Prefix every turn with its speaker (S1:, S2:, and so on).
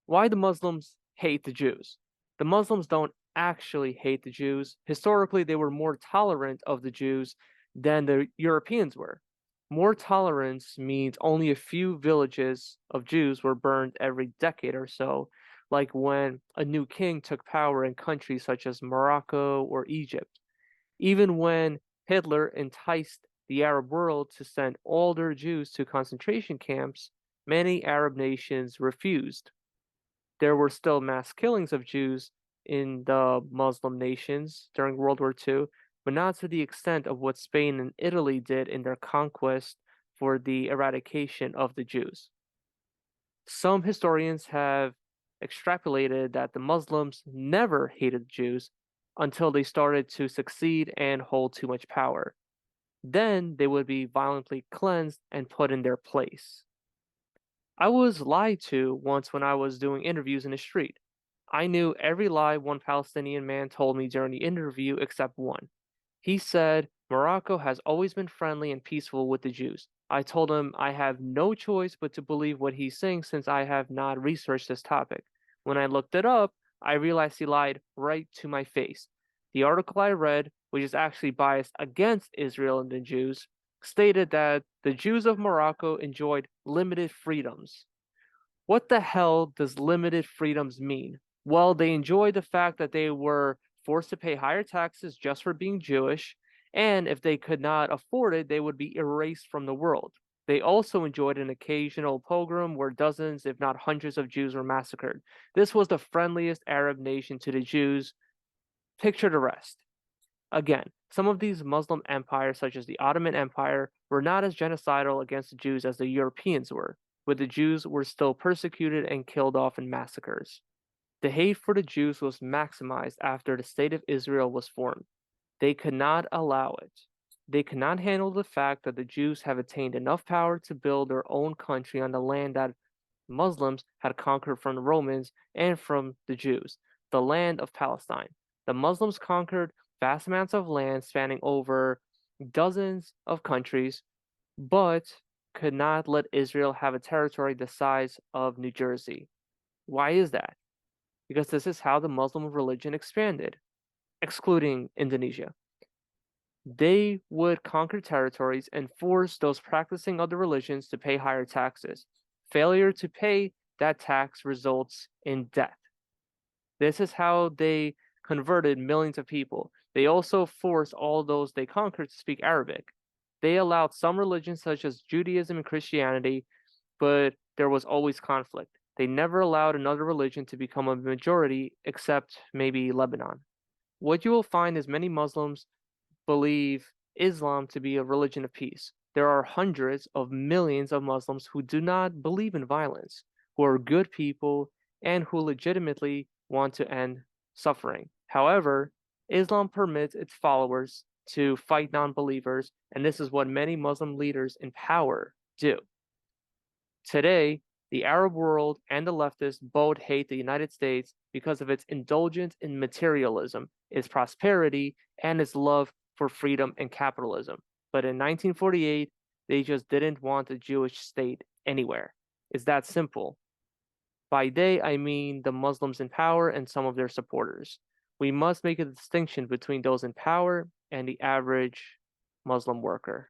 S1: Why the Muslims hate the Jews? The Muslims don't actually hate the Jews. Historically, they were more tolerant of the Jews than the Europeans were. More tolerance means only a few villages of Jews were burned every decade or so, like when a new king took power in countries such as Morocco or Egypt. Even when Hitler enticed the Arab world to send all their Jews to concentration camps, many Arab nations refused. There were still mass killings of Jews in the Muslim nations during World War II, but not to the extent of what Spain and Italy did in their conquest for the eradication of the Jews. Some historians have extrapolated that the Muslims never hated Jews until they started to succeed and hold too much power. Then they would be violently cleansed and put in their place. I was lied to once when I was doing interviews in the street. I knew every lie one Palestinian man told me during the interview except one. He said Morocco has always been friendly and peaceful with the Jews. I told him I have no choice but to believe what he's saying since I have not researched this topic. When I looked it up, I realized he lied right to my face. The article I read, which is actually biased against Israel and the Jews, stated that the Jews of Morocco enjoyed limited freedoms. What the hell does limited freedoms mean? Well, they enjoyed the fact that they were forced to pay higher taxes just for being Jewish, and if they could not afford it, they would be erased from the world. They also enjoyed an occasional pogrom where dozens, if not hundreds, of Jews were massacred. This was the friendliest Arab nation to the Jews. Picture the rest. Again, some of these Muslim empires, such as the Ottoman Empire, were not as genocidal against the Jews as the Europeans were, but the Jews were still persecuted and killed off in massacres. The hate for the Jews was maximized after the State of Israel was formed. They could not allow it. They could not handle the fact that the Jews have attained enough power to build their own country on the land that Muslims had conquered from the Romans and from the Jews, the land of Palestine. The Muslims conquered vast amounts of land spanning over dozens of countries, but could not let Israel have a territory the size of New Jersey. Why is that? Because this is how the Muslim religion expanded, excluding Indonesia. They would conquer territories and force those practicing other religions to pay higher taxes. Failure to pay that tax results in death. This is how they converted millions of people. They also forced all those they conquered to speak Arabic. They allowed some religions, such as Judaism and Christianity, but there was always conflict. They never allowed another religion to become a majority, except maybe Lebanon. What you will find is many Muslims believe Islam to be a religion of peace. There are hundreds of millions of Muslims who do not believe in violence, who are good people, and who legitimately want to end suffering. However, Islam permits its followers to fight non believers, and this is what many Muslim leaders in power do. Today, the Arab world and the leftists both hate the United States because of its indulgence in materialism, its prosperity, and its love for freedom and capitalism. But in 1948, they just didn't want a Jewish state anywhere. It's that simple. By they, I mean the Muslims in power and some of their supporters. We must make a distinction between those in power and the average Muslim worker.